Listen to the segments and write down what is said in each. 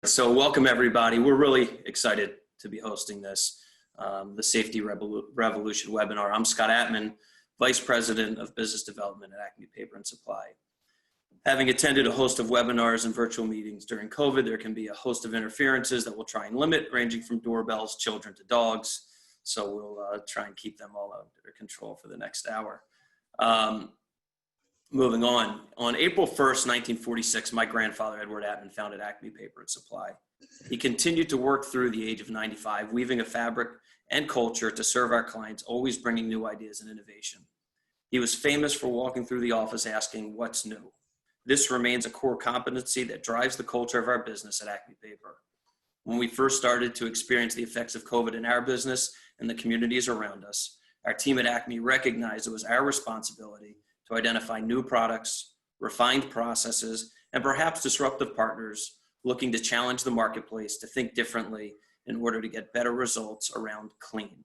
So welcome everybody. We're really excited to be hosting this, the Safety Revolution webinar. I'm Scott Atman, Vice President of Business Development at Acme Paper and Supply. Having attended a host of webinars and virtual meetings during COVID, there can be a host of interferences that we'll try and limit, ranging from doorbells, children to dogs. So we'll try and keep them all under control for the next hour. Moving on April 1st, 1946, my grandfather, Edward Atman, founded Acme Paper and Supply. He continued to work through the age of 95, weaving a fabric and culture to serve our clients, always bringing new ideas and innovation. He was famous for walking through the office asking, "What's new?" This remains a core competency that drives the culture of our business at Acme Paper. When we first started to experience the effects of COVID in our business and the communities around us, our team at Acme recognized it was our responsibility to identify new products, refined processes, and perhaps disruptive partners looking to challenge the marketplace to think differently in order to get better results around clean.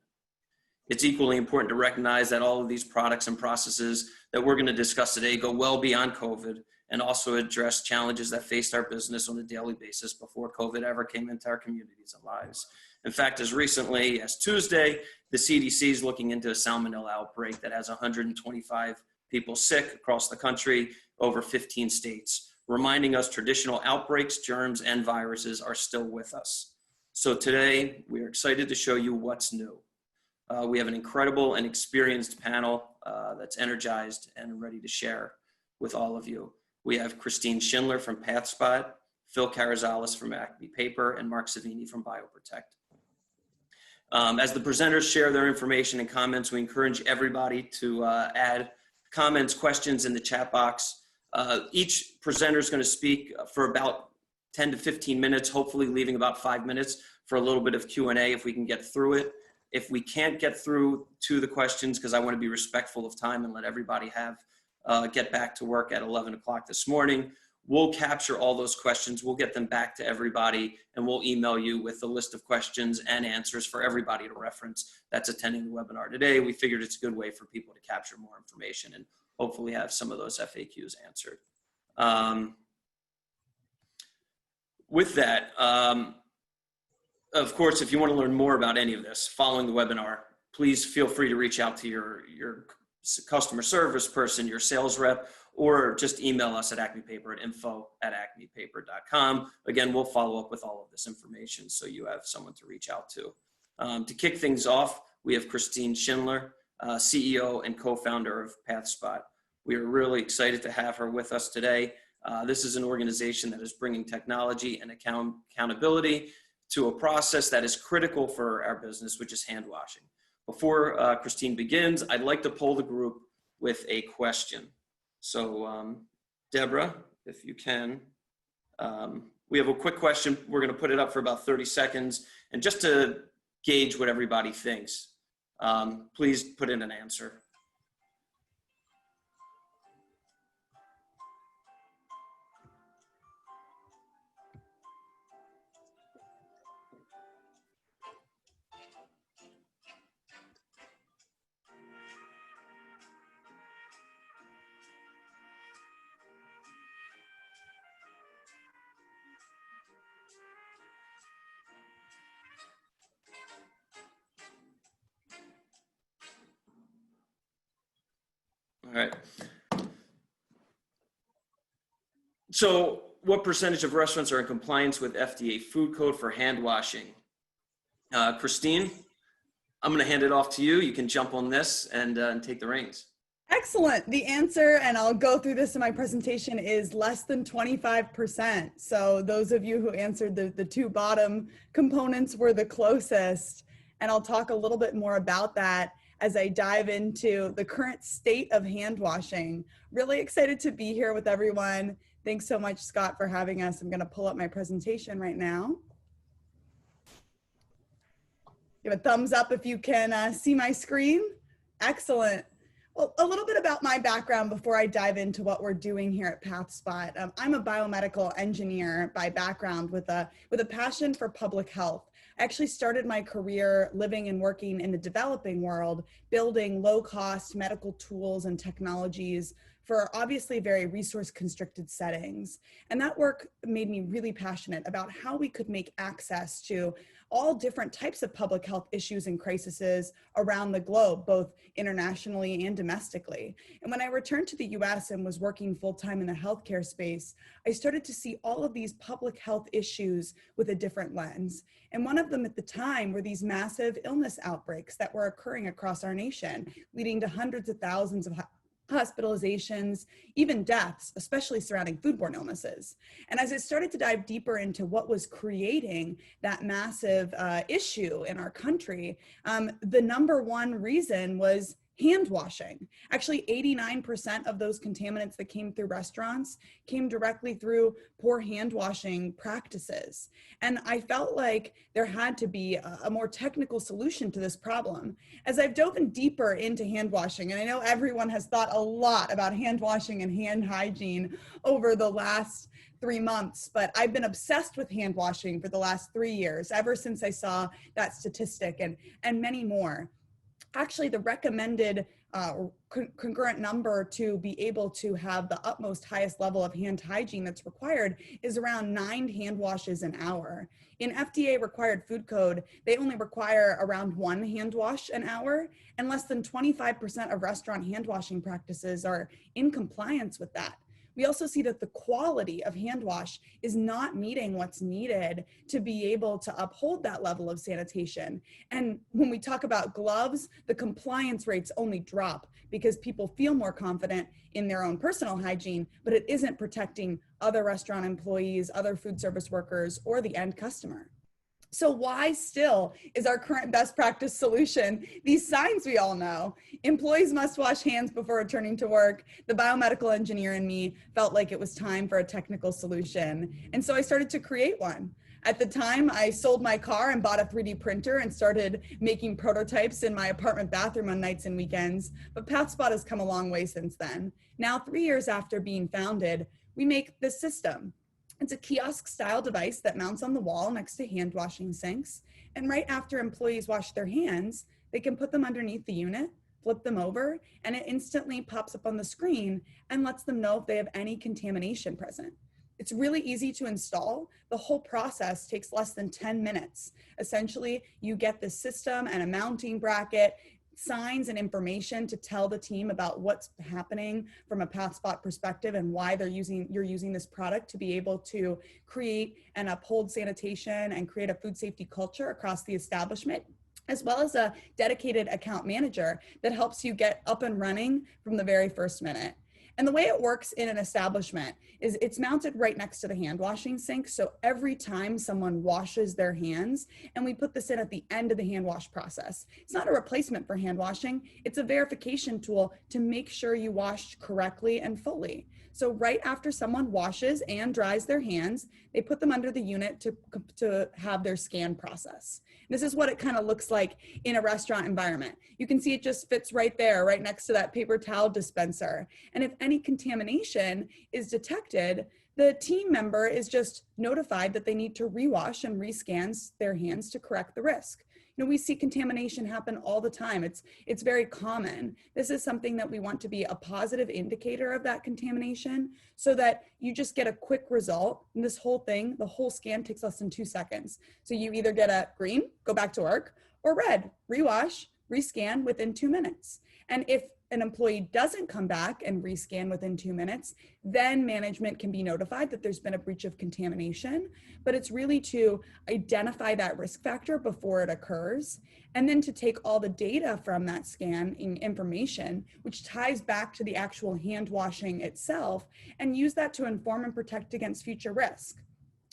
It's equally important to recognize that all of these products and processes that we're going to discuss today go well beyond COVID and also address challenges that faced our business on a daily basis before COVID ever came into our communities and lives. In fact, as recently as Tuesday, the CDC is looking into a salmonella outbreak that has 125 people sick across the country, over 15 states, reminding us traditional outbreaks, germs, and viruses are still with us. So today, we are excited to show you what's new. We have an incredible and experienced panel that's energized and ready to share with all of you. We have Christine Schindler from Pathspot, Phil Carrizales from Acme Paper, and Mark Savini from BioProtect. As the presenters share their information and comments, we encourage everybody to add comments, questions in the chat box. Each presenter is going to speak for about 10 to 15 minutes, hopefully leaving about 5 minutes for a little bit of Q&A if we can get through it. If we can't get through to the questions, because I want to be respectful of time and let everybody get back to work at 11 o'clock this morning, we'll capture all those questions. We'll get them back to everybody, and we'll email you with a list of questions and answers for everybody to reference that's attending the webinar today. We figured it's a good way for people to capture more information and hopefully have some of those FAQs answered. With that, of course, if you want to learn more about any of this following the webinar, please feel free to reach out to your customer service person, your sales rep, or just email us at Acme Paper at info@acmepaper.com. Again, we'll follow up with all of this information so you have someone to reach out to. To kick things off, we have Christine Schindler, CEO and co-founder of Pathspot. We are really excited to have her with us today. This is an organization that is bringing technology and accountability to a process that is critical for our business, which is hand washing. Before Christine begins, I'd like to poll the group with a question. So Deborah, if you can, we have a quick question. We're going to put it up for about 30 seconds. And just to gauge what everybody thinks, please put in an answer. All right. So what percentage of restaurants are in compliance with FDA food code for hand washing? Christine, I'm going to hand it off to you. You can jump on this and take the reins. Excellent. The answer, and I'll go through this in my presentation, is less than 25%. So those of you who answered the two bottom components were the closest. And I'll talk a little bit more about that as I dive into the current state of hand washing. Really excited to be here with everyone. Thanks so much, Scott, for having us. I'm going to pull up my presentation right now. Give a thumbs up if you can see my screen. Excellent. Well, a little bit about my background before I dive into what we're doing here at Pathspot. I'm a biomedical engineer by background with a passion for public health. I actually started my career living and working in the developing world, building low-cost medical tools and technologies for obviously very resource-constricted settings. And that work made me really passionate about how we could make access to all different types of public health issues and crises around the globe, both internationally and domestically. And when I returned to the US and was working full-time in the healthcare space, I started to see all of these public health issues with a different lens. And one of them at the time were these massive illness outbreaks that were occurring across our nation, leading to hundreds of thousands of hospitalizations, even deaths, especially surrounding foodborne illnesses. And as I started to dive deeper into what was creating that massive issue in our country, the number one reason was hand washing. Actually, 89% of those contaminants that came through restaurants came directly through poor hand washing practices. And I felt like there had to be a more technical solution to this problem. As I've dove in deeper into hand washing, and I know everyone has thought a lot about hand washing and hand hygiene over the last 3 months, but I've been obsessed with hand washing for the last 3 years, ever since I saw that statistic and many more. Actually, the recommended concurrent number to be able to have the utmost highest level of hand hygiene that's required is around 9 hand washes an hour. In FDA required food code, they only require around 1 hand wash an hour, and less than 25% of restaurant hand washing practices are in compliance with that. We also see that the quality of hand wash is not meeting what's needed to be able to uphold that level of sanitation. And when we talk about gloves, the compliance rates only drop because people feel more confident in their own personal hygiene, but it isn't protecting other restaurant employees, other food service workers, or the end customer. So why still is our current best practice solution these signs we all know? Employees must wash hands before returning to work. The biomedical engineer in me felt like it was time for a technical solution. And so I started to create one. At the time, I sold my car and bought a 3D printer and started making prototypes in my apartment bathroom on nights and weekends. But Pathspot has come a long way since then. Now, 3 years after being founded, we make this system. It's a kiosk-style device that mounts on the wall next to hand washing sinks. And right after employees wash their hands, they can put them underneath the unit, flip them over, and it instantly pops up on the screen and lets them know if they have any contamination present. It's really easy to install. The whole process takes less than 10 minutes. Essentially, you get the system and a mounting bracket, signs and information to tell the team about what's happening from a Pathspot perspective and why you're using this product to be able to create and uphold sanitation and create a food safety culture across the establishment, as well as a dedicated account manager that helps you get up and running from the very first minute. And the way it works in an establishment is it's mounted right next to the hand washing sink. So every time someone washes their hands, and we put this in at the end of the hand wash process, it's not a replacement for hand washing. It's a verification tool to make sure you washed correctly and fully. So right after someone washes and dries their hands, they put them under the unit to have their scan process. This is what it kind of looks like in a restaurant environment. You can see it just fits right there, right next to that paper towel dispenser. And if any contamination is detected, the team member is just notified that they need to rewash and rescan their hands to correct the risk. You know, we see contamination happen all the time. It's very common. This is something that we want to be a positive indicator of that contamination so that you just get a quick result. And this whole thing, the whole scan takes less than 2 seconds. So you either get a green, go back to work, or red, rewash, rescan within 2 minutes. And if an employee doesn't come back and rescan within 2 minutes, then management can be notified that there's been a breach of contamination. But it's really to identify that risk factor before it occurs, and then to take all the data from that scan information, which ties back to the actual hand washing itself, and use that to inform and protect against future risk.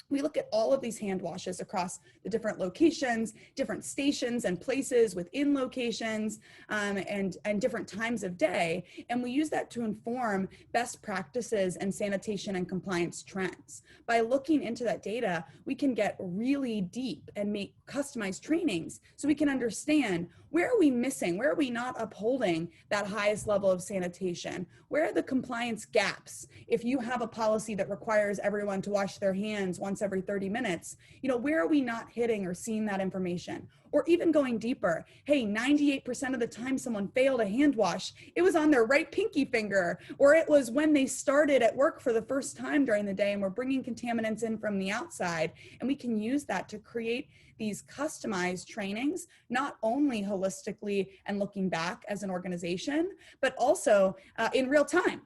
We look at all of these hand washes across the different locations, different stations and places within locations, and different times of day. And we use that to inform best practices and sanitation and compliance trends. By looking into that data, we can get really deep and make customized trainings so we can understand where are we missing? Where are we not upholding that highest level of sanitation? Where are the compliance gaps? If you have a policy that requires everyone to wash their hands once every 30 minutes, where are we not hitting or seeing that information? Or even going deeper, hey, 98% of the time someone failed a hand wash, it was on their right pinky finger, or it was when they started at work for the first time during the day and we're bringing contaminants in from the outside. And we can use that to create these customized trainings, not only holistically and looking back as an organization, but also in real time.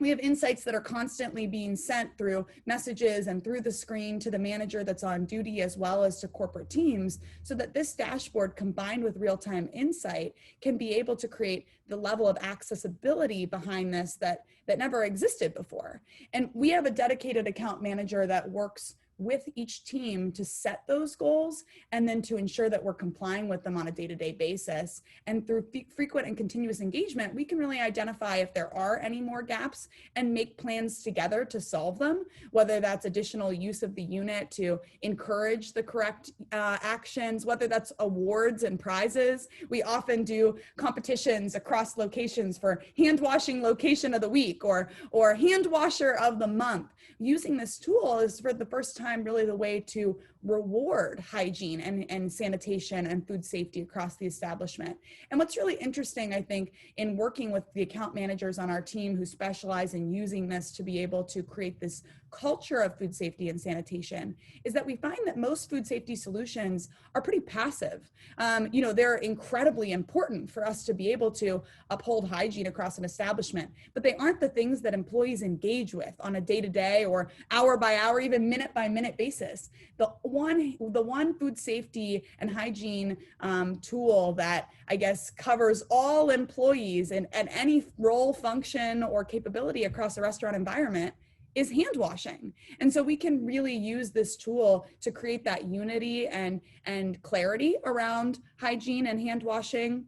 We have insights that are constantly being sent through messages and through the screen to the manager that's on duty, as well as to corporate teams, so that this dashboard combined with real-time insight can be able to create the level of accessibility behind this that never existed before. And we have a dedicated account manager that works with each team to set those goals and then to ensure that we're complying with them on a day-to-day basis. And through frequent and continuous engagement, we can really identify if there are any more gaps and make plans together to solve them, whether that's additional use of the unit to encourage the correct actions, whether that's awards and prizes. We often do competitions across locations for hand washing location of the week or hand washer of the month. Using this tool is for the first time really the way to reward hygiene and sanitation and food safety across the establishment. And what's really interesting, I think, in working with the account managers on our team who specialize in using this to be able to create this culture of food safety and sanitation, is that we find that most food safety solutions are pretty passive. They're incredibly important for us to be able to uphold hygiene across an establishment, but they aren't the things that employees engage with on a day-to-day or hour by hour, even minute by minute basis. The one food safety and hygiene tool that I guess covers all employees and any role, function, or capability across a restaurant environment is hand washing. And so we can really use this tool to create that unity and clarity around hygiene and hand washing,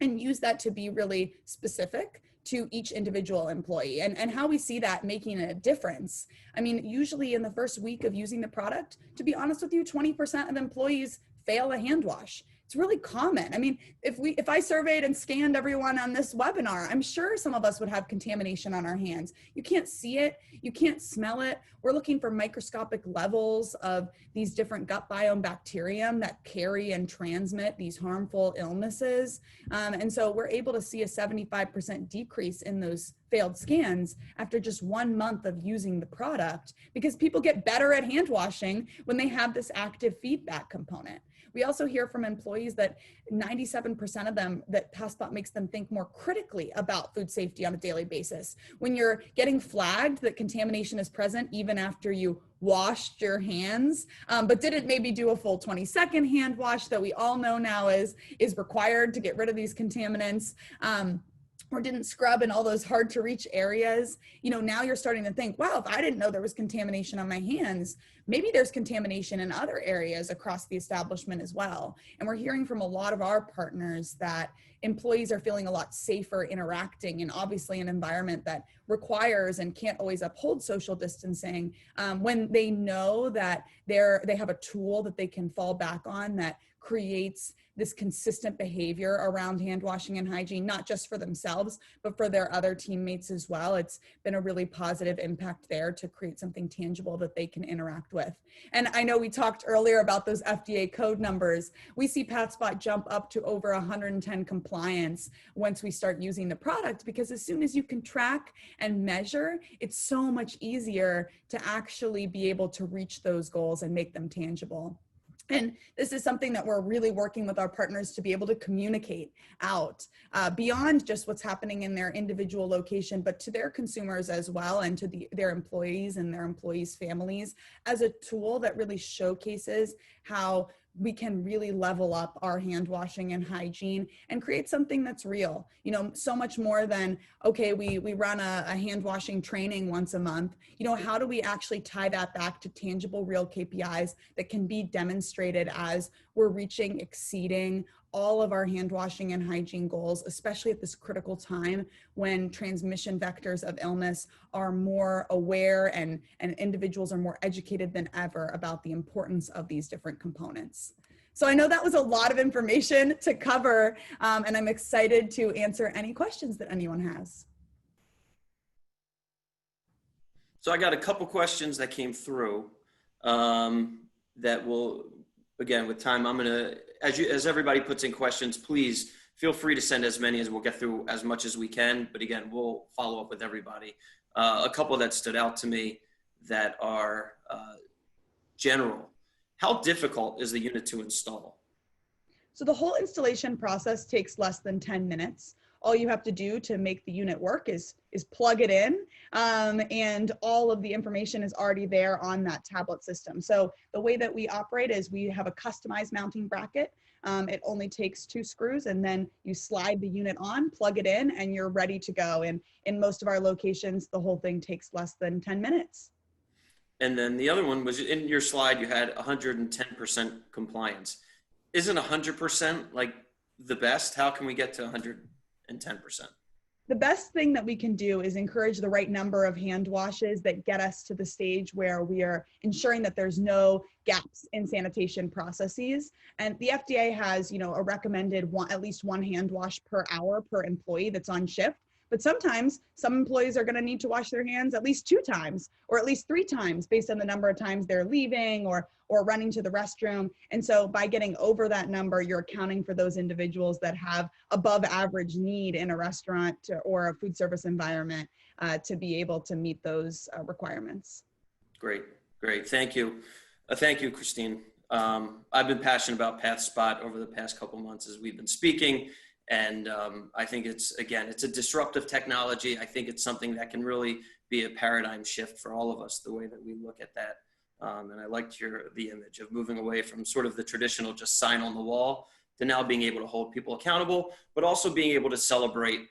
and use that to be really specific to each individual employee and how we see that making a difference. I mean, usually in the first week of using the product, to be honest with you, 20% of employees fail a hand wash. It's really common. I mean, if I surveyed and scanned everyone on this webinar, I'm sure some of us would have contamination on our hands. You can't see it, you can't smell it. We're looking for microscopic levels of these different gut biome bacterium that carry and transmit these harmful illnesses. And so we're able to see a 75% decrease in those failed scans after just 1 month of using the product, because people get better at hand washing when they have this active feedback component. We also hear from employees that 97% of them, that Pathspot makes them think more critically about food safety on a daily basis. When you're getting flagged that contamination is present even after you washed your hands, but didn't maybe do a full 20-second hand wash that we all know now is required to get rid of these contaminants, or didn't scrub in all those hard to reach areas, now you're starting to think, wow, if I didn't know there was contamination on my hands, maybe there's contamination in other areas across the establishment as well. And we're hearing from a lot of our partners that employees are feeling a lot safer interacting in obviously an environment that requires and can't always uphold social distancing, when they know that they have a tool that they can fall back on that creates this consistent behavior around hand washing and hygiene, not just for themselves, but for their other teammates as well. It's been a really positive impact there to create something tangible that they can interact with. And I know we talked earlier about those FDA code numbers. We see Pathspot jump up to over 110 compliance once we start using the product, because as soon as you can track and measure, it's so much easier to actually be able to reach those goals and make them tangible. And this is something that we're really working with our partners to be able to communicate out beyond just what's happening in their individual location, but to their consumers as well, and to their employees and their employees' families, as a tool that really showcases how we can really level up our hand washing and hygiene and create something that's real. So much more than, okay, we run a hand washing training once a month. How do we actually tie that back to tangible, real KPIs that can be demonstrated as we're reaching, exceeding all of our hand washing and hygiene goals, especially at this critical time when transmission vectors of illness are more aware and individuals are more educated than ever about the importance of these different components. So I know that was a lot of information to cover, and I'm excited to answer any questions that anyone has. So I got a couple questions that came through that will, again, with time, I'm gonna, as everybody puts in questions, please feel free to send as many as we'll get through as much as we can. But again, we'll follow up with everybody. A couple that stood out to me that are general. How difficult is the unit to install? So the whole installation process takes less than 10 minutes. All you have to do to make the unit work is plug it in, and all of the information is already there on that tablet system. So the way that we operate is we have a customized mounting bracket. It only takes 2 screws, and then you slide the unit on, plug it in, and you're ready to go. And in most of our locations, the whole thing takes less than 10 minutes. And then the other one was, in your slide, you had 110% compliance. Isn't 100% like the best? How can we get to 110%? The best thing that we can do is encourage the right number of hand washes that get us to the stage where we are ensuring that there's no gaps in sanitation processes. And the FDA has, a recommended at least 1 hand wash per hour per employee that's on shift. But sometimes some employees are going to need to wash their hands at least 2 times or at least 3 times based on the number of times they're leaving or running to the restroom. And so by getting over that number, you're accounting for those individuals that have above average need in a restaurant or a food service environment to be able to meet those requirements. Great. Thank you. Thank you, Christine. I've been passionate about Pathspot over the past couple months as we've been speaking. And I think it's a disruptive technology. I think it's something that can really be a paradigm shift for all of us, the way that we look at that. And I liked the image of moving away from sort of the traditional just sign on the wall to now being able to hold people accountable, but also being able to celebrate,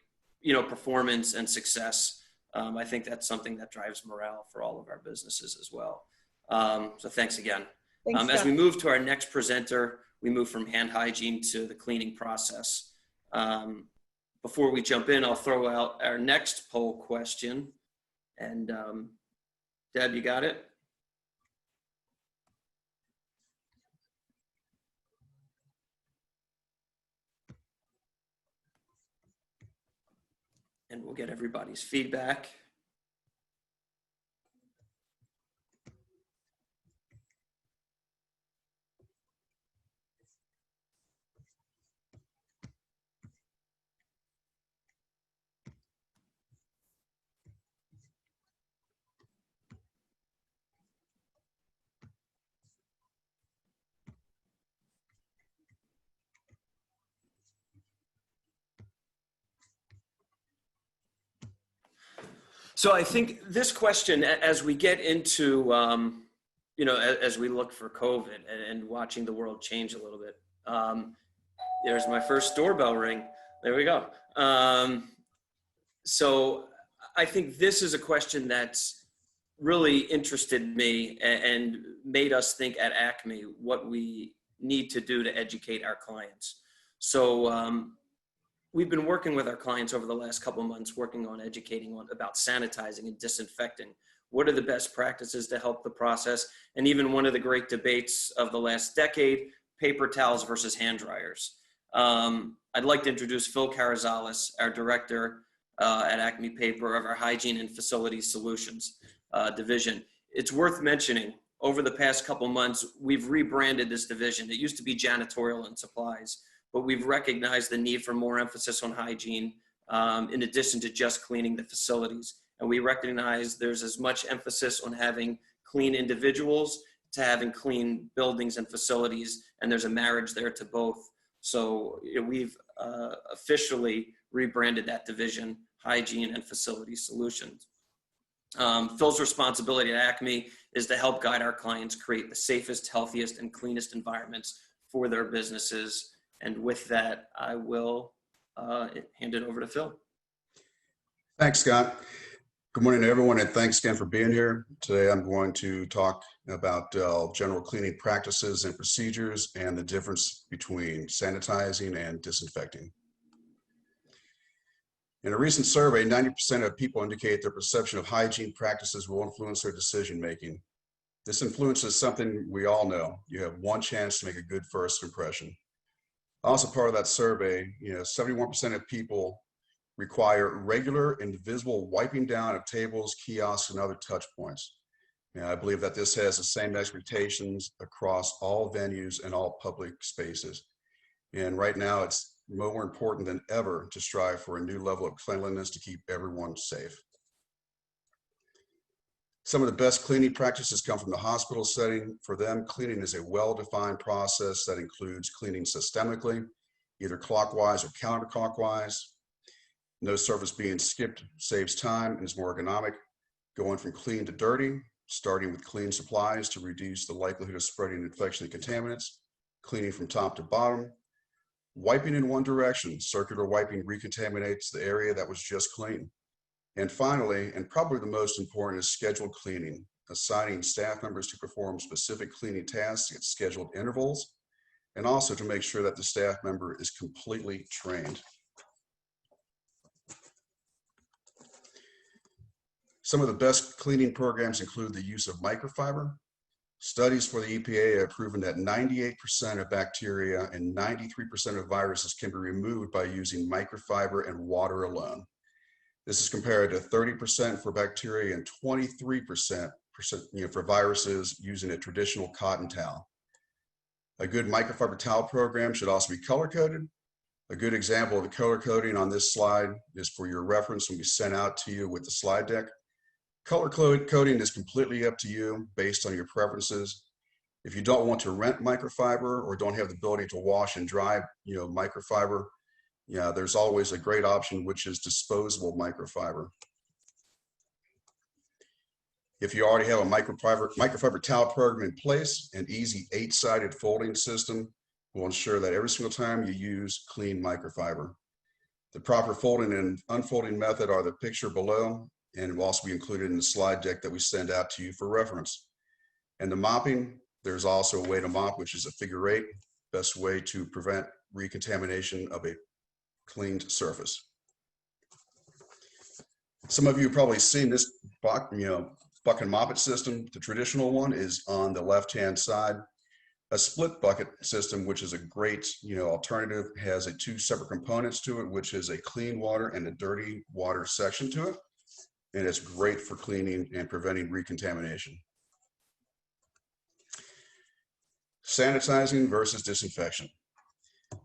performance and success. I think that's something that drives morale for all of our businesses as well. So thanks again. Thanks, as we move to our next presenter, we move from hand hygiene to the cleaning process. Before we jump in, I'll throw out our next poll question. And Deb, you got it? And we'll get everybody's feedback. So I think this question, as we get into, as we look for COVID and watching the world change a little bit, there's my first doorbell ring. There we go. So I think this is a question that's really interested me and made us think at Acme what we need to do to educate our clients. So we've been working with our clients over the last couple of months, working on educating about sanitizing and disinfecting. What are the best practices to help the process? And even one of the great debates of the last decade, paper towels versus hand dryers. I'd like to introduce Phil Carrizales, our director at Acme Paper of our Hygiene and Facilities Solutions division. It's worth mentioning, over the past couple months, we've rebranded this division. It used to be janitorial and supplies, but we've recognized the need for more emphasis on hygiene in addition to just cleaning the facilities. And we recognize there's as much emphasis on having clean individuals to having clean buildings and facilities, and there's a marriage there to both. So we've officially rebranded that division, Hygiene and Facility Solutions. Phil's responsibility at Acme is to help guide our clients create the safest, healthiest, and cleanest environments for their businesses. And with that, I will hand it over to Phil. Thanks, Scott. Good morning to everyone, and thanks again for being here. Today, I'm going to talk about general cleaning practices and procedures and the difference between sanitizing and disinfecting. In a recent survey, 90% of people indicate their perception of hygiene practices will influence their decision-making. This influence is something we all know. You have one chance to make a good first impression. Also part of that survey, 71% of people require regular and visible wiping down of tables, kiosks, and other touch points. I believe that this has the same expectations across all venues and all public spaces. And right now it's more important than ever to strive for a new level of cleanliness to keep everyone safe. Some of the best cleaning practices come from the hospital setting. For them, cleaning is a well-defined process that includes cleaning systemically, either clockwise or counterclockwise. No surface being skipped saves time and is more ergonomic. Going from clean to dirty, starting with clean supplies to reduce the likelihood of spreading infection and contaminants. Cleaning from top to bottom. Wiping in one direction, circular wiping recontaminates the area that was just clean. And finally, and probably the most important, is scheduled cleaning, assigning staff members to perform specific cleaning tasks at scheduled intervals, and also to make sure that the staff member is completely trained. Some of the best cleaning programs include the use of microfiber. Studies for the EPA have proven that 98% of bacteria and 93% of viruses can be removed by using microfiber and water alone. This is compared to 30% for bacteria and 23% for viruses using a traditional cotton towel. A good microfiber towel program should also be color-coded. A good example of the color coding on this slide is for your reference when we sent out to you with the slide deck. Color coding is completely up to you based on your preferences. If you don't want to rent microfiber or don't have the ability to wash and dry, microfiber, there's always a great option, which is disposable microfiber. If you already have a microfiber towel program in place, an easy 8-sided folding system will ensure that every single time you use clean microfiber. The proper folding and unfolding method are the picture below, and will also be included in the slide deck that we send out to you for reference. And the mopping, there's also a way to mop, which is a figure 8, best way to prevent recontamination of a cleaned surface. Some of you have probably seen this bucket and moppet system. The traditional one is on the left-hand side. A split bucket system, which is a great alternative, has 2 separate components to it, which is a clean water and a dirty water section to it. And it's great for cleaning and preventing recontamination. Sanitizing versus disinfection.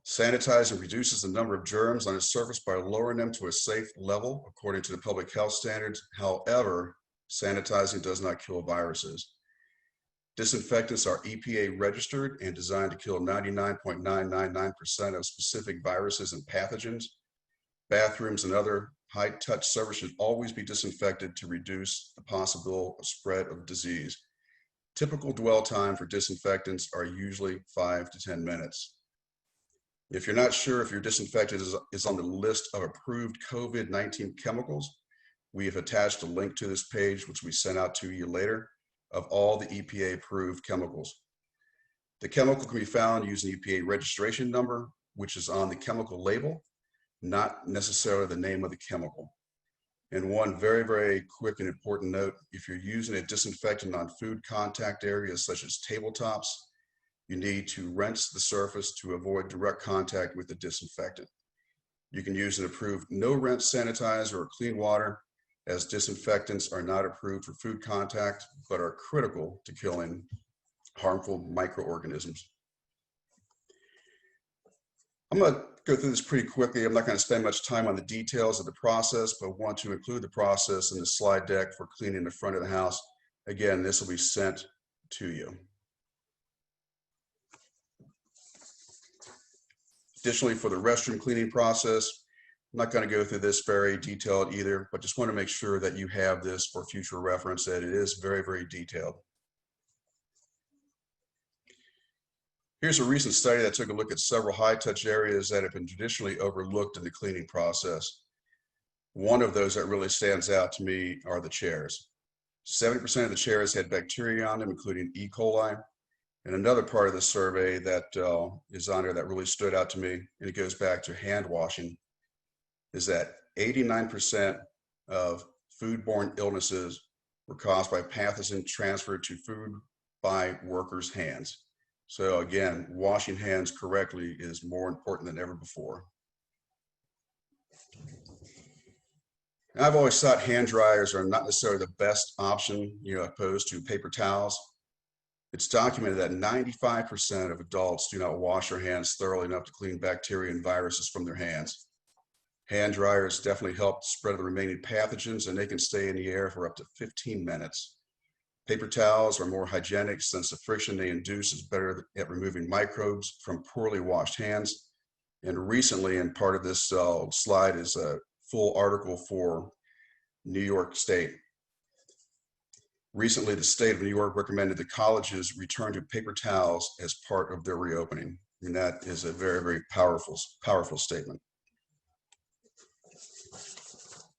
Sanitizing reduces the number of germs on a surface by lowering them to a safe level according to the public health standards. However, sanitizing does not kill viruses. Disinfectants are EPA registered and designed to kill 99.999% of specific viruses and pathogens. Bathrooms and other high-touch surfaces should always be disinfected to reduce the possible spread of disease. Typical dwell time for disinfectants are usually 5 to 10 minutes. If you're not sure if your disinfectant is on the list of approved COVID-19 chemicals, we have attached a link to this page, which we sent out to you later, of all the EPA approved chemicals. The chemical can be found using the EPA registration number, which is on the chemical label, not necessarily the name of the chemical. And one very, very quick and important note, if you're using a disinfectant on food contact areas such as tabletops, you need to rinse the surface to avoid direct contact with the disinfectant. You can use an approved no-rinse sanitizer or clean water, as disinfectants are not approved for food contact, but are critical to killing harmful microorganisms. I'm going to go through this pretty quickly. I'm not going to spend much time on the details of the process, but want to include the process in the slide deck for cleaning the front of the house. Again, this will be sent to you. Additionally, for the restroom cleaning process, I'm not going to go through this very detailed either, but just want to make sure that you have this for future reference, that it is very, very detailed. Here's a recent study that took a look at several high-touch areas that have been traditionally overlooked in the cleaning process. One of those that really stands out to me are the chairs. 70% of the chairs had bacteria on them, including E. coli. And another part of the survey that is on there that really stood out to me, and it goes back to hand washing, is that 89% of foodborne illnesses were caused by pathogens transferred to food by workers' hands. So again, washing hands correctly is more important than ever before. I've always thought hand dryers are not necessarily the best option, opposed to paper towels. It's documented that 95% of adults do not wash their hands thoroughly enough to clean bacteria and viruses from their hands. Hand dryers definitely help spread the remaining pathogens, and they can stay in the air for up to 15 minutes. Paper towels are more hygienic since the friction they induce is better at removing microbes from poorly washed hands. And recently, and part of this slide is a full article for New York State. Recently, the state of New York recommended that colleges return to paper towels as part of their reopening. And that is a very, very powerful statement.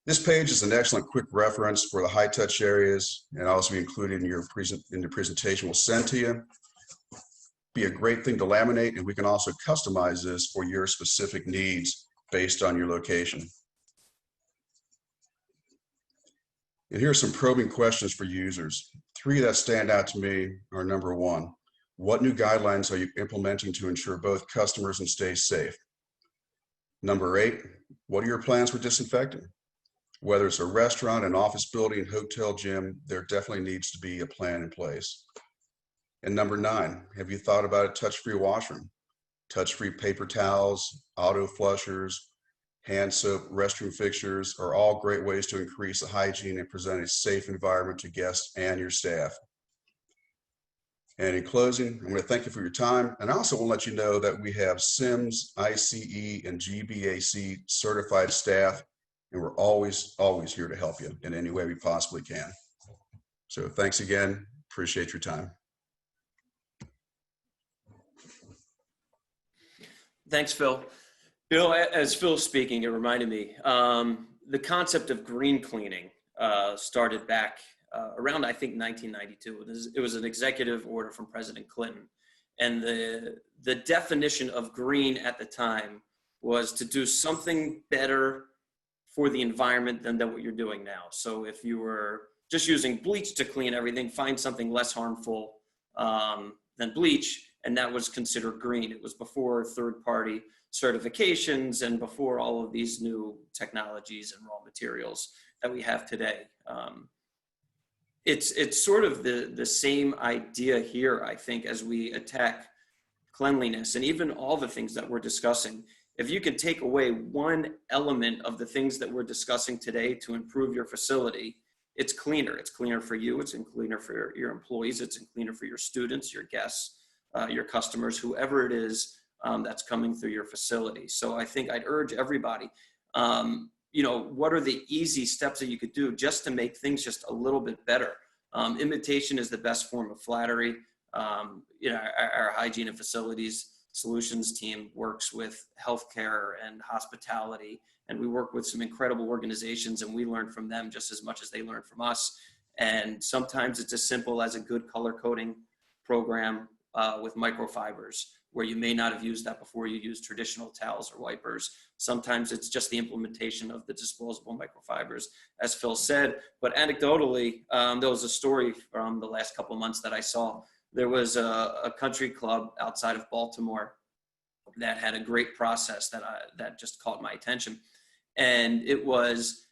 This page is an excellent quick reference for the high touch areas, and also be included in the presentation we'll send to you. Be a great thing to laminate, and we can also customize this for your specific needs based on your location. And here are some probing questions for users. 3 that stand out to me are: number 1, what new guidelines are you implementing to ensure both customers and stay safe? Number 8, what are your plans for disinfecting? Whether it's a restaurant, an office building, hotel, gym, there definitely needs to be a plan in place. And number 9, have you thought about a touch-free washroom? Touch-free paper towels, auto flushers, hand soap, restroom fixtures are all great ways to increase the hygiene and present a safe environment to guests and your staff. And in closing, I'm going to thank you for your time. And I also want to let you know that we have SIMS, ICE, and GBAC certified staff, and we're always here to help you in any way we possibly can. So thanks again. Appreciate your time. Thanks, Phil. As Phil's speaking, it reminded me, the concept of green cleaning started back around, I think, 1992. It was an executive order from President Clinton. And the definition of green at the time was to do something better for the environment than what you're doing now. So if you were just using bleach to clean everything, find something less harmful than bleach, and that was considered green. It was before third-party certifications and before all of these new technologies and raw materials that we have today. It's sort of the same idea here, I think, as we attack cleanliness and even all the things that we're discussing. If you can take away one element of the things that we're discussing today to improve your facility, it's cleaner. It's cleaner for you. It's cleaner for your employees. It's cleaner for your students, your guests, your customers, whoever it is that's coming through your facility. So I think I'd urge everybody, what are the easy steps that you could do just to make things just a little bit better? Imitation is the best form of flattery. Our hygiene and facilities solutions team works with healthcare and hospitality, and we work with some incredible organizations, and we learn from them just as much as they learn from us. And sometimes it's as simple as a good color coding program with microfibers, where you may not have used that before you use traditional towels or wipers. Sometimes it's just the implementation of the disposable microfibers, as Phil said. But anecdotally, there was a story from the last couple of months that I saw. There was a country club outside of Baltimore that had a great process that just caught my attention. And it was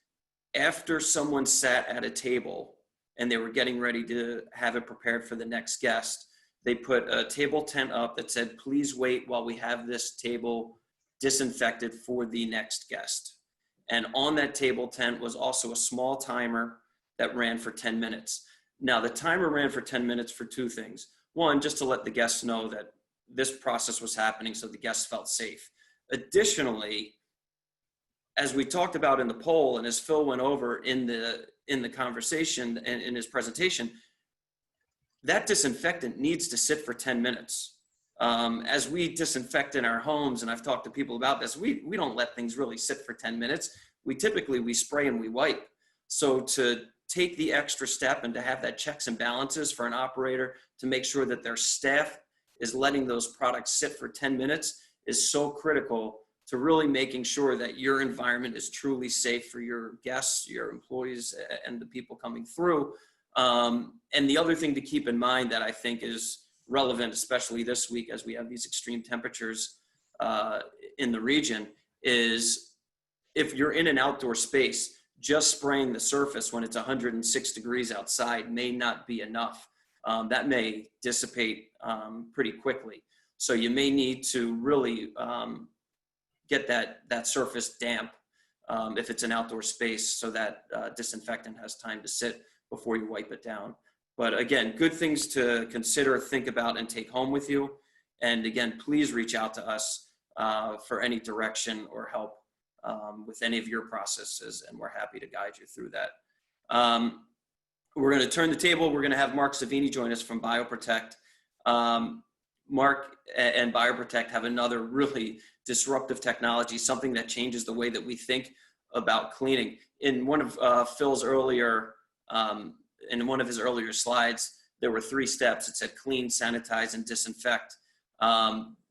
after someone sat at a table and they were getting ready to have it prepared for the next guest, they put a table tent up that said, "Please wait while we have this table disinfected for the next guest." And on that table tent was also a small timer that ran for 10 minutes. Now, the timer ran for 10 minutes for 2 things. One, just to let the guests know that this process was happening so the guests felt safe. Additionally, as we talked about in the poll, and as Phil went over in the conversation and in his presentation, that disinfectant needs to sit for 10 minutes. As we disinfect in our homes, and I've talked to people about this, we don't let things really sit for 10 minutes. We spray and we wipe. So to take the extra step and to have that checks and balances for an operator to make sure that their staff is letting those products sit for 10 minutes is so critical to really making sure that your environment is truly safe for your guests, your employees, and the people coming through. And the other thing to keep in mind that I think is relevant, especially this week as we have these extreme temperatures in the region, is if you're in an outdoor space, just spraying the surface when it's 106 degrees outside may not be enough. That may dissipate pretty quickly. So you may need to really get that surface damp if it's an outdoor space, so that disinfectant has time to sit before you wipe it down. But again, good things to consider, think about, and take home with you. And again, please reach out to us for any direction or help with any of your processes, and we're happy to guide you through that. We're going to turn the table. We're going to have Mark Savini join us from BioProtect. Mark and BioProtect have another really disruptive technology, something that changes the way that we think about cleaning. In one of Phil's earlier, in one of his earlier slides, there were 3 steps. It said clean, sanitize, and disinfect.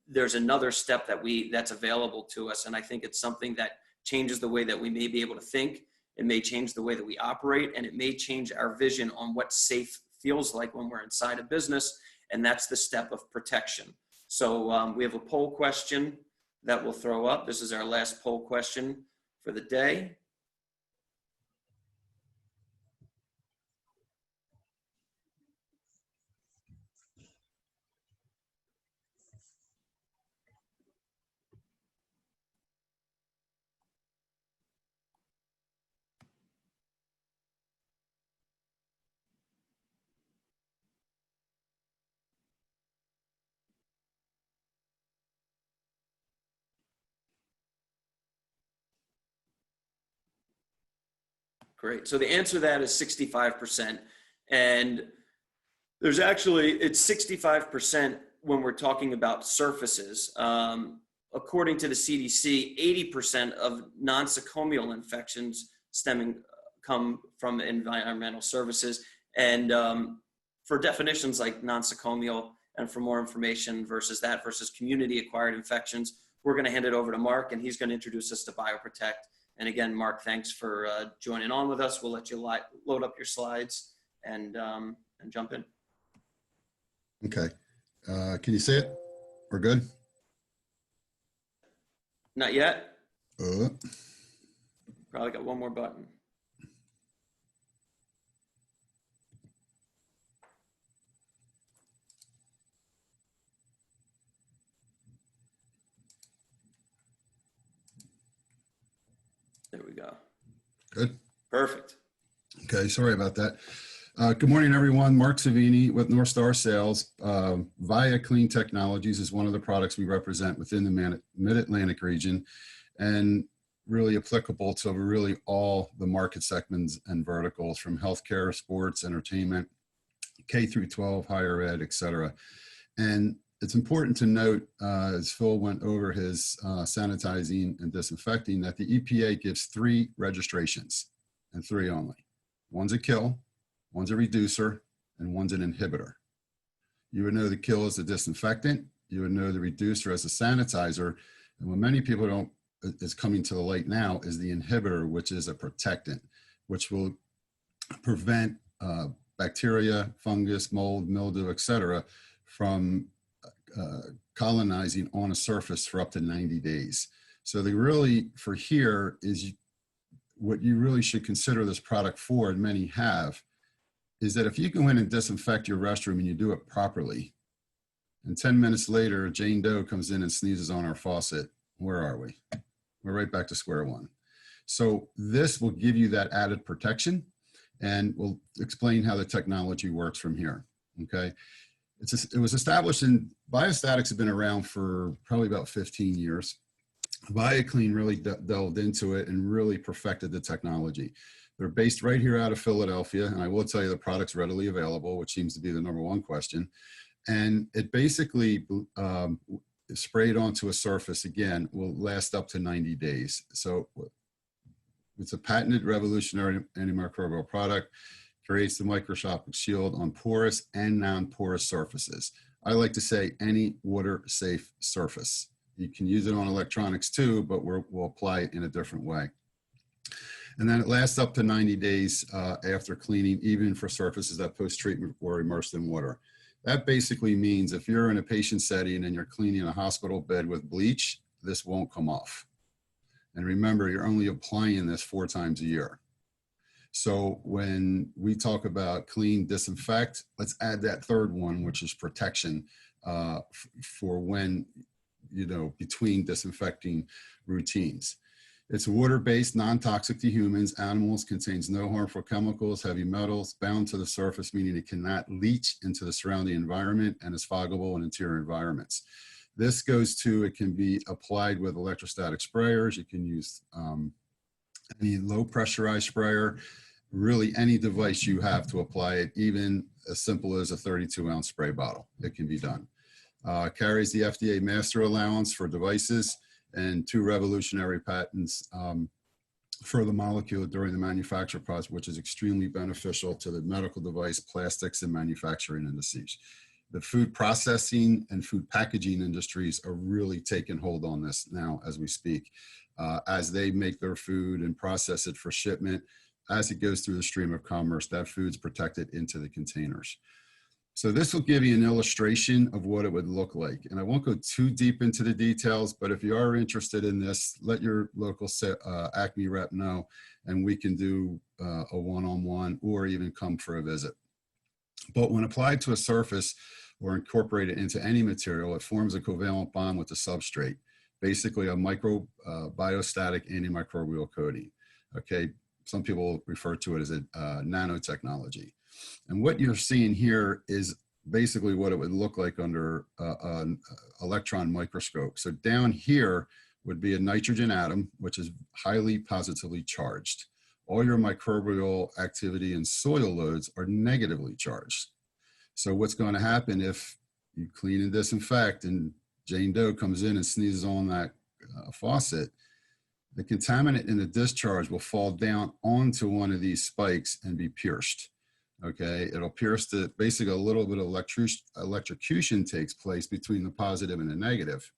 There's another step that's available to us, and I think it's something that changes the way that we may be able to think. It may change the way that we operate, and it may change our vision on what safe feels like when we're inside a business, and that's the step of protection. So we have a poll question that we'll throw up. This is our last poll question for the day. Great. So the answer to that is 65%. And there's actually, it's 65% when we're talking about surfaces. According to the CDC, 80% of nosocomial infections come from environmental services. And for definitions like nosocomial, and for more information versus community acquired infections, we're going to hand it over to Mark, and he's going to introduce us to BioProtect. And again, Mark, thanks for joining on with us. We'll let you load up your slides and jump in. Okay. Can you see it? We're good? Not yet. Uh, Probably got one more button. There we go. Good. Perfect. Okay. Sorry about that. Good morning, everyone. Mark Savini with North Star Sales. Via Clean Technologies is one of the products we represent within the Mid-Atlantic region, and really applicable to really all the market segments and verticals, from healthcare, sports, entertainment, K through 12, higher ed, et cetera. And it's important to note, as Phil went over his sanitizing and disinfecting, that the EPA gives 3 registrations, and 3 only. One's a kill, one's a reducer, and one's an inhibitor. You would know the kill as a disinfectant, you would know the reducer as a sanitizer, and what many people don't is coming to the light now is the inhibitor, which is a protectant, which will prevent bacteria, fungus, mold, mildew, et cetera, from colonizing on a surface for up to 90 days. So they really, for here, is what you really should consider this product for, and many have, is that if you go in and disinfect your restroom and you do it properly, and 10 minutes later, Jane Doe comes in and sneezes on our faucet, where are we? We're right back to square one. So this will give you that added protection, and we'll explain how the technology works from here, okay? It was established in, biostatics have been around for probably about 15 years. BioClean really delved into it and really perfected the technology. They're based right here out of Philadelphia, and I will tell you the product's readily available, which seems to be the #1 question. And it basically sprayed onto a surface, again, will last up to 90 days. So it's a patented revolutionary antimicrobial product, creates the microscopic shield on porous and non-porous surfaces. I like to say any water-safe surface. You can use it on electronics too, but we'll apply it in a different way. And then it lasts up to 90 days after cleaning, even for surfaces that post-treatment were immersed in water. That basically means if you're in a patient setting and you're cleaning a hospital bed with bleach, this won't come off. And remember, you're only applying this 4 times a year. So when we talk about clean, disinfect, let's add that third one, which is protection for when, between disinfecting routines. It's water-based, non-toxic to humans, animals, contains no harmful chemicals, heavy metals, bound to the surface, meaning it cannot leach into the surrounding environment, and is foggable in interior environments. This goes to, it can be applied with electrostatic sprayers. You can use any low pressurized sprayer, really any device you have to apply it, even as simple as a 32-ounce spray bottle. It can be done. Carries the FDA master allowance for devices and 2 revolutionary patents for the molecule during the manufacture process, which is extremely beneficial to the medical device, plastics, and manufacturing industries. The food processing and food packaging industries are really taking hold on this now as we speak. As they make their food and process it for shipment, as it goes through the stream of commerce, that food's protected into the containers. So this will give you an illustration of what it would look like. And I won't go too deep into the details, but if you are interested in this, let your local Acme rep know, and we can do a one-on-one or even come for a visit. But when applied to a surface or incorporated into any material, it forms a covalent bond with the substrate, basically a biostatic antimicrobial coating. Okay, some people refer to it as a nanotechnology. And what you're seeing here is basically what it would look like under an electron microscope. So down here would be a nitrogen atom, which is highly positively charged. All your microbial activity and soil loads are negatively charged. So what's going to happen if you clean and disinfect and Jane Doe comes in and sneezes on that faucet, the contaminant in the discharge will fall down onto one of these spikes and be pierced. Okay, it'll pierce basically a little bit of electrocution takes place between the positive and the negative,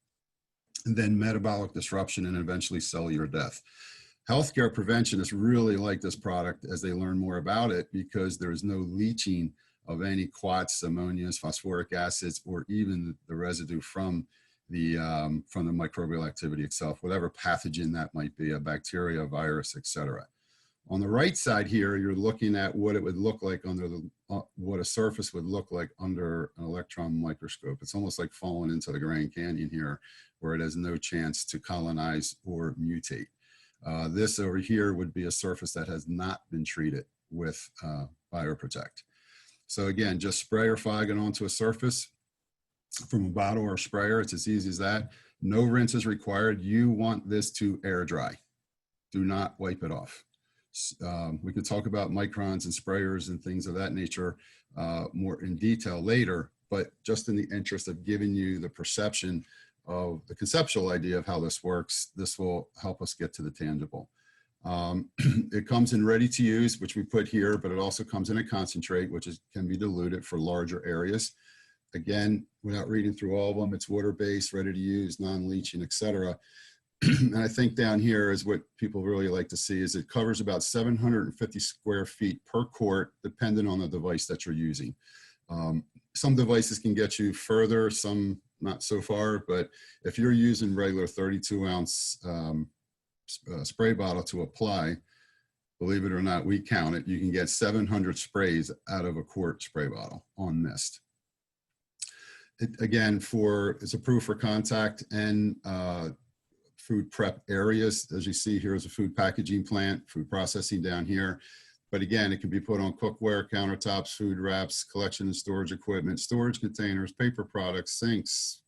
and then metabolic disruption and eventually cellular death. Healthcare preventionists really like this product as they learn more about it, because there is no leaching of any quats, ammonias, phosphoric acids, or even the residue from the microbial activity itself, whatever pathogen that might be, a bacteria, a virus, etc. On the right side here, you're looking at what it would look like under what a surface would look like under an electron microscope. It's almost like falling into the Grand Canyon here, where it has no chance to colonize or mutate. This over here would be a surface that has not been treated with BioProtect. So again, just spray or fog it onto a surface from a bottle or a sprayer. It's as easy as that. No rinse is required. You want this to air dry. Do not wipe it off. We could talk about microns and sprayers and things of that nature more in detail later, but just in the interest of giving you the perception of the conceptual idea of how this works, this will help us get to the tangible. It comes in ready to use, which we put here, but it also comes in a concentrate, which can be diluted for larger areas. Again, without reading through all of them, it's water-based, ready to use, non-leaching, etc. And I think down here is what people really like to see, is it covers about 750 square feet per quart, depending on the device that you're using. Some devices can get you further, some not so far, but if you're using regular 32-ounce spray bottle to apply, believe it or not, we count it, you can get 700 sprays out of a quart spray bottle on mist. Again, it's approved for contact and food prep areas. As you see, here's a food packaging plant, food processing down here. But again, it can be put on cookware, countertops, food wraps, collection and storage equipment, storage containers, paper products, sinks,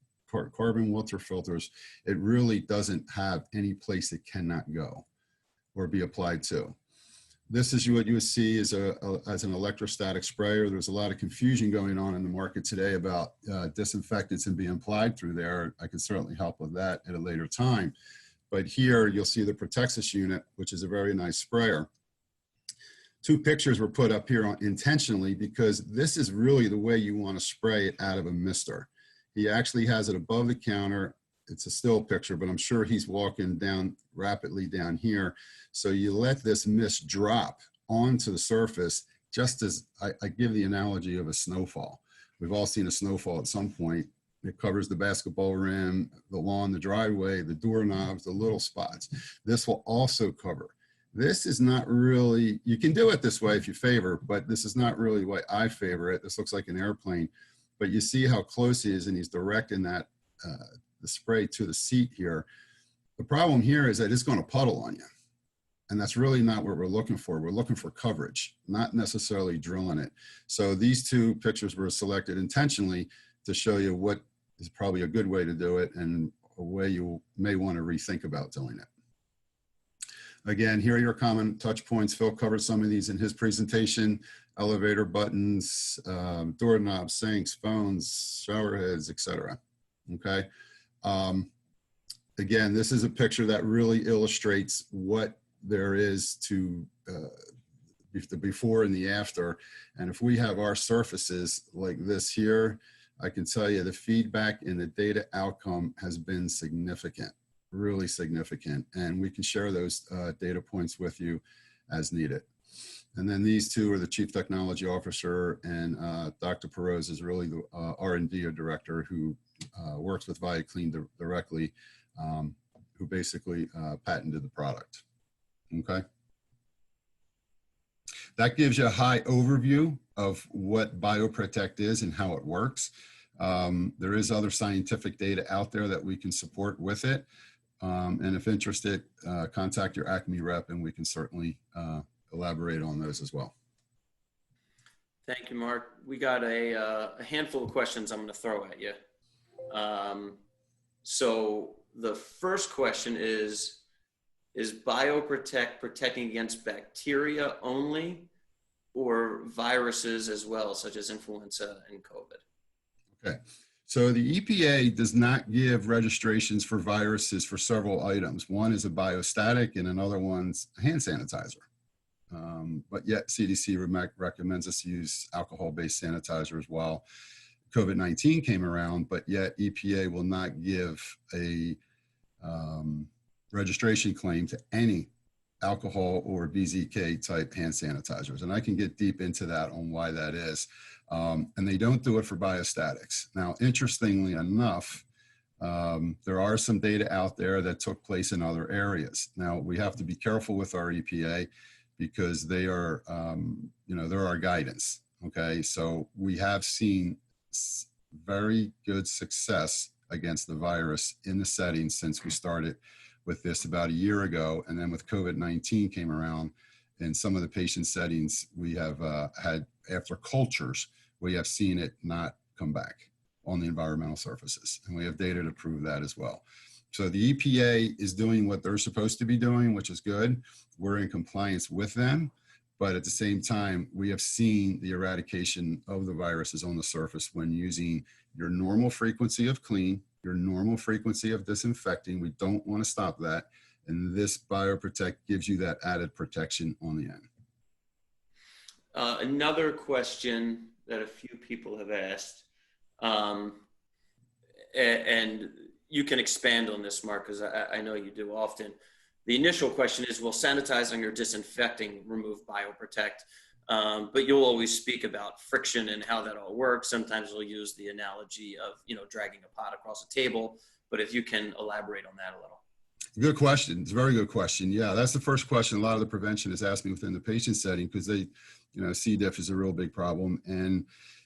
carbon water filters. It really doesn't have any place it cannot go or be applied to. This is what you would see as an electrostatic sprayer. There's a lot of confusion going on in the market today about disinfectants and being applied through there. I can certainly help with that at a later time. But here you'll see the Protexis unit, which is a very nice sprayer. 2 pictures were put up here intentionally because this is really the way you want to spray it out of a mister. He actually has it above the counter it's a still picture, but I'm sure he's walking down rapidly down here. So you let this mist drop onto the surface, just as I give the analogy of a snowfall. We've all seen a snowfall at some point. It covers the basketball rim, the lawn, the driveway, the doorknobs, the little spots. This will also cover. This is not really, you can do it this way if you favor, but this is not really what I favor it. This looks like an airplane, but you see how close he is, and he's directing that the spray to the seat here. The problem here is that it's going to puddle on you. And that's really not what we're looking for. We're looking for coverage, not necessarily drilling it. So these two pictures were selected intentionally to show you what is probably a good way to do it and a way you may want to rethink about doing it. Again, here are your common touch points. Phil covered some of these in his presentation: elevator buttons, doorknobs, sinks, phones, shower heads, etc. Okay. Again, this is a picture that really illustrates what there is to the before and the after. And if we have our surfaces like this here, I can tell you the feedback and the data outcome has been significant, really significant. And we can share those data points with you as needed. And then these two are the Chief Technology Officer, and Dr. Perot is really the R&D director who works with ViaClean directly, who basically patented the product. Okay. That gives you a high overview of what BioProtect is and how it works. There is other scientific data out there that we can support with it. And if interested, contact your Acme rep and we can certainly elaborate on those as well. Thank you, Mark. We got a handful of questions I'm going to throw at you. So the first question is BioProtect protecting against bacteria only or viruses as well, such as influenza and COVID? Okay. So the EPA does not give registrations for viruses for several items. One is a biostatic and another one's a hand sanitizer. But yet CDC recommends us use alcohol-based sanitizer as well. COVID-19 came around, but yet EPA will not give a registration claim to any alcohol or BZK type hand sanitizers. And I can get deep into that on why that is. And they don't do it for biostatics. Now, interestingly enough, there are some data out there that took place in other areas. Now, we have to be careful with our EPA because they are, they're our guidance. Okay. So we have seen very good success against the virus in the setting since we started with this about a year ago. And then with COVID-19 came around, in some of the patient settings, we have had, after cultures, we have seen it not come back on the environmental surfaces. And we have data to prove that as well. So the EPA is doing what they're supposed to be doing, which is good. We're in compliance with them. But at the same time, we have seen the eradication of the viruses on the surface when using your normal frequency of clean, your normal frequency of disinfecting. We don't want to stop that. And this BioProtect gives you that added protection on the end. Another question that a few people have asked, and you can expand on this, Mark, because I know you do often. The initial question is, will sanitizing or disinfecting remove BioProtect? But you'll always speak about friction and how that all works. Sometimes we'll use the analogy of, dragging a pot across a table. But if you can elaborate on that a little. Good question. It's a very good question. Yeah, that's the first question a lot of the prevention is asking within the patient setting, because they, C. diff is a real big problem. And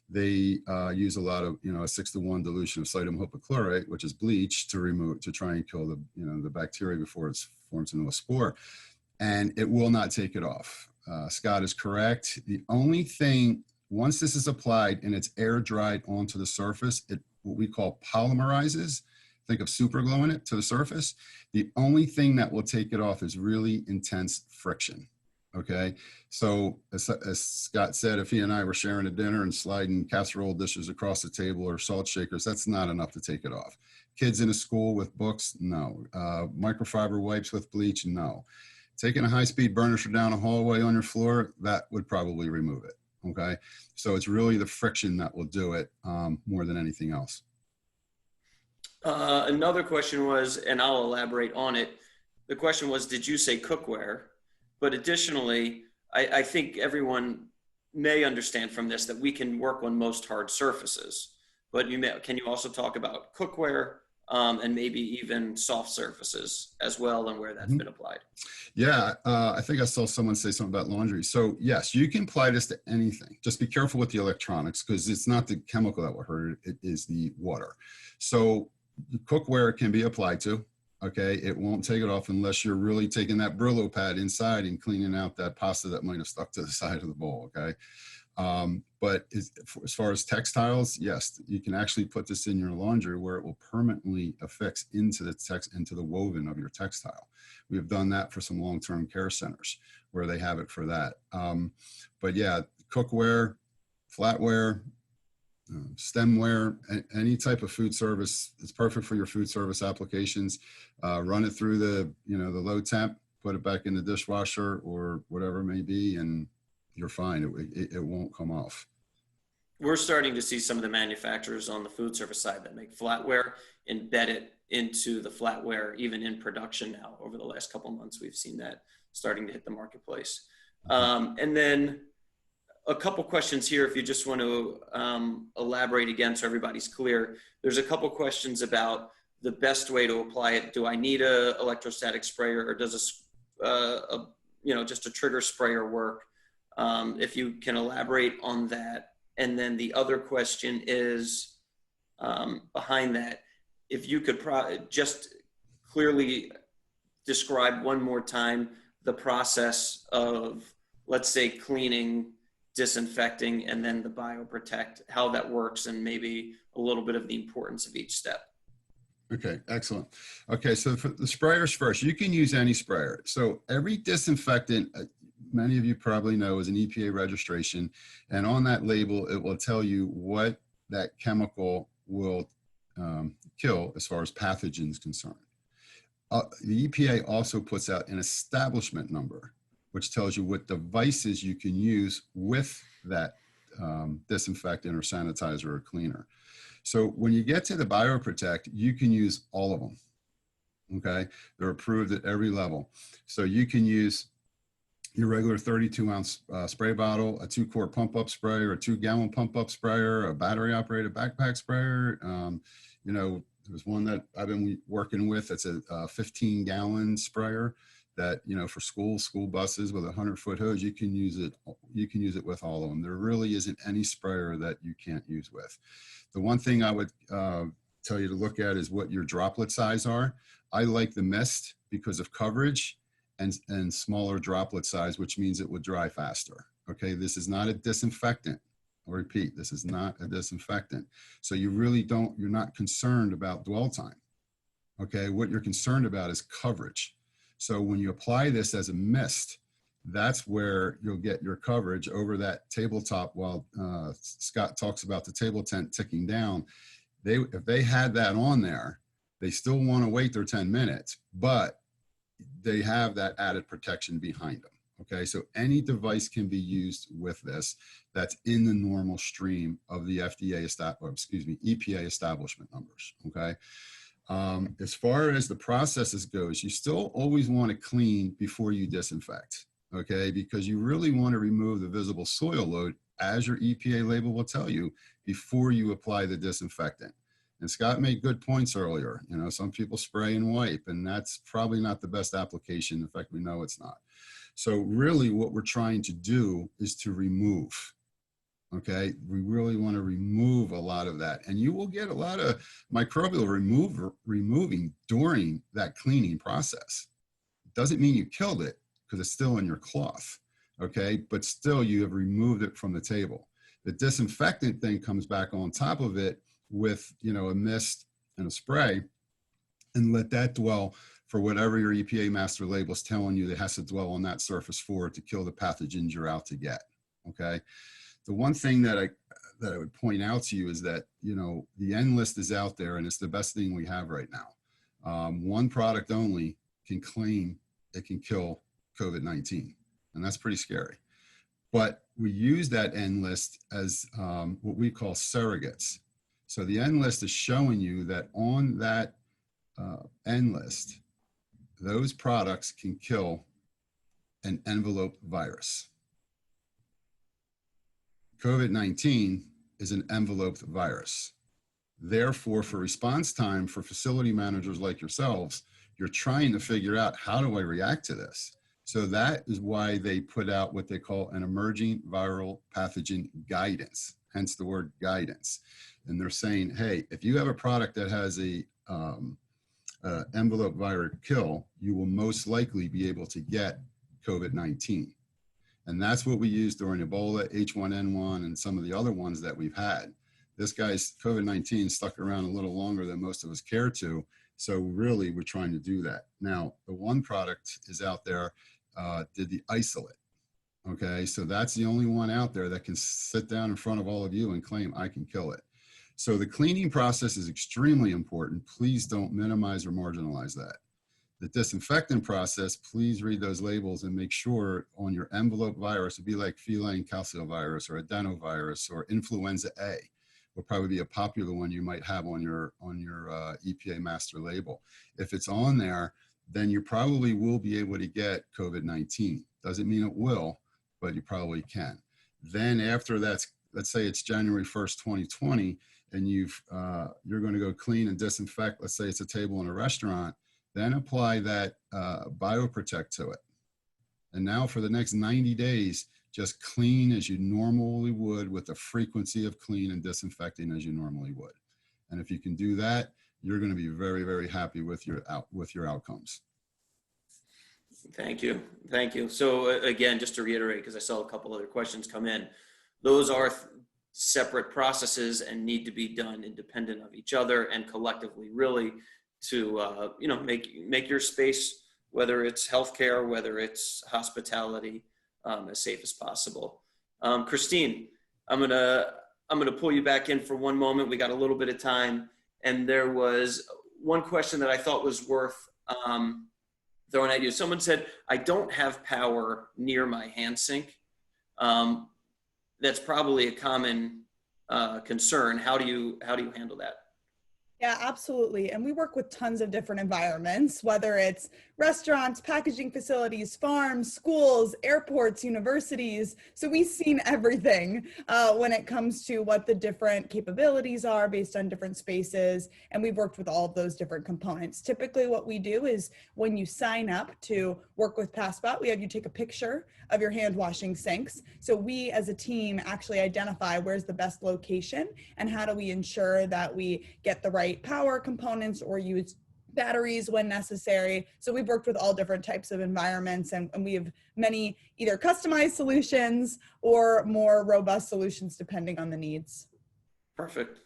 they use a lot of, a 6-to-1 dilution of sodium hypochlorite, which is bleach, to try and kill the, the bacteria before it forms into a spore. And it will not take it off. Scott is correct. The only thing, once this is applied and it's air dried onto the surface, it what we call polymerizes. Think of super gluing it to the surface. The only thing that will take it off is really intense friction. Okay. So as Scott said, if he and I were sharing a dinner and sliding casserole dishes across the table or salt shakers, that's not enough to take it off. Kids in a school with books, no. Microfiber wipes with bleach, no. Taking a high-speed burnisher down a hallway on your floor, that would probably remove it. Okay. So it's really the friction that will do it more than anything else. Another question was, and I'll elaborate on it. The question was, did you say cookware? But additionally, I think everyone may understand from this that we can work on most hard surfaces. But can you also talk about cookware and maybe even soft surfaces as well and where that's been applied? Yeah, I think I saw someone say something about laundry. So yes, you can apply this to anything. Just be careful with the electronics because it's not the chemical that will hurt it, it is the water. So the cookware can be applied to, okay? It won't take it off unless you're really taking that Brillo pad inside and cleaning out that pasta that might have stuck to the side of the bowl, okay? But as far as textiles, yes, you can actually put this in your laundry where it will permanently affix into the woven of your textile. We have done that for some long-term care centers where they have it for that. But yeah, cookware, flatware, stemware, any type of food service, it's perfect for your food service applications. Run it through the low temp, put it back in the dishwasher or whatever it may be, and you're fine. It won't come off. We're starting to see some of the manufacturers on the food service side that make flatware embed it into the flatware, even in production now. Over the last couple of months, we've seen that starting to hit the marketplace. And then a couple questions here, if you just want to elaborate again so everybody's clear. There's a couple questions about the best way to apply it. Do I need a electrostatic sprayer, or does just a trigger sprayer work? If you can elaborate on that. And then the other question is behind that, if you could just clearly describe one more time the process of, let's say, cleaning, disinfecting, and then the BioProtect, how that works, and maybe a little bit of the importance of each step. Okay, excellent. Okay, so for the sprayers first, you can use any sprayer. So every disinfectant, many of you probably know, is an EPA registration, and on that label, it will tell you what that chemical will kill as far as pathogens concerned. The EPA also puts out an establishment number, which tells you what devices you can use with that disinfectant or sanitizer or cleaner. So when you get to the BioProtect, you can use all of them, okay? They're approved at every level. So you can use your regular 32-ounce spray bottle, a 2-quart pump-up sprayer, a 2-gallon pump-up sprayer, a battery-operated backpack sprayer. There's one that I've been working with that's a 15-gallon sprayer that, for school buses with a 100-foot hose, you can use it with all of them. There really isn't any sprayer that you can't use with. The one thing I would tell you to look at is what your droplet size are. I like the mist because of coverage and smaller droplet size, which means it would dry faster. Okay, this is not a disinfectant. I'll repeat, this is not a disinfectant. So you're not concerned about dwell time. Okay, what you're concerned about is coverage. So when you apply this as a mist, that's where you'll get your coverage over that tabletop. While Scott talks about the table tent ticking down, if they had that on there, they still want to wait their 10 minutes, but they have that added protection behind them. Okay, so any device can be used with this that's in the normal stream of the EPA establishment numbers. Okay. As far as the processes goes, you still always want to clean before you disinfect, okay? Because you really want to remove the visible soil load, as your EPA label will tell you, before you apply the disinfectant. And Scott made good points earlier. Some people spray and wipe, and that's probably not the best application. In fact, we know it's not. So really what we're trying to do is to remove. Okay, we really want to remove a lot of that, and you will get a lot of microbial removing during that cleaning process. It doesn't mean you killed it because it's still in your cloth, okay, but still you have removed it from the table. The disinfectant thing comes back on top of it with a mist and a spray, and let that dwell for whatever your EPA master label is telling you that has to dwell on that surface for to kill the pathogens you're out to get, okay? The one thing that I would point out to you is that, the N list is out there, and it's the best thing we have right now. One product only can claim it can kill COVID-19, and that's pretty scary. But we use that N list as what we call surrogates. So the N list is showing you that on that N list, those products can kill an envelope virus. COVID-19 is an enveloped virus. Therefore, for response time for facility managers like yourselves, you're trying to figure out, how do I react to this? So that is why they put out what they call an emerging viral pathogen guidance, hence the word guidance. And they're saying, hey, if you have a product that has a envelope virus kill, you will most likely be able to get COVID-19. And that's what we used during Ebola, H1N1, and some of the other ones that we've had. This guy's COVID-19 stuck around a little longer than most of us care to. So really, we're trying to do that. Now, the one product is out there, did the isolate. Okay, so that's the only one out there that can sit down in front of all of you and claim I can kill it. So the cleaning process is extremely important. Please don't minimize or marginalize that. The disinfectant process, please read those labels and make sure on your envelope virus, it'd be like feline calcivirus or adenovirus or influenza A will probably be a popular one you might have on your EPA master label. If it's on there, then you probably will be able to get COVID-19. Doesn't mean it will, but you probably can. Then after that's, let's say it's January 1st, 2020, and you're going to go clean and disinfect, let's say it's a table in a restaurant, then apply that BioProtect to it. And now for the next 90 days, just clean as you normally would with the frequency of clean and disinfecting as you normally would. And if you can do that, you're going to be very, very happy with your outcomes. Thank you. Thank you. So again, just to reiterate, because I saw a couple other questions come in, those are separate processes and need to be done independent of each other and collectively, really, to make your space, whether it's healthcare, whether it's hospitality, as safe as possible. Christine, I'm gonna pull you back in for one moment. We got a little bit of time, and there was one question that I thought was worth throwing at you. Someone said, "I don't have power near my hand sink." That's probably a common concern. How do you handle that? Yeah, absolutely. And we work with tons of different environments, whether it's restaurants, packaging facilities, farms, schools, airports, universities. So we've seen everything when it comes to what the different capabilities are based on different spaces. And we've worked with all of those different components. Typically what we do is when you sign up to work with Pathspot, we have you take a picture of your hand washing sinks. So we as a team actually identify where's the best location and how do we ensure that we get the right power components or use batteries when necessary. So we've worked with all different types of environments, and we have many either customized solutions or more robust solutions depending on the needs. Perfect.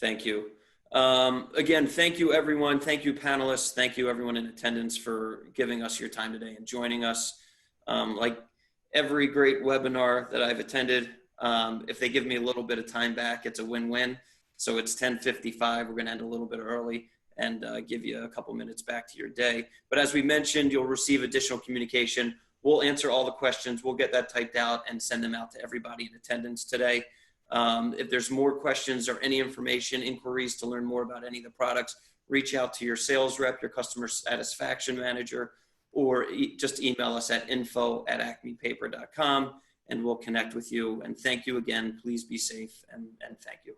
Thank you. Again, thank you everyone. Thank you panelists. Thank you everyone in attendance for giving us your time today and joining us. Like every great webinar that I've attended, if they give me a little bit of time back, it's a win-win. So it's 10:55. We're going to end a little bit early and give you a couple minutes back to your day. But as we mentioned, you'll receive additional communication. We'll answer all the questions. We'll get that typed out and send them out to everybody in attendance today. If there's more questions or any information, inquiries to learn more about any of the products, reach out to your sales rep, your customer satisfaction manager, or just email us at info@acmepaper.com and we'll connect with you. And thank you again. Please be safe and thank you.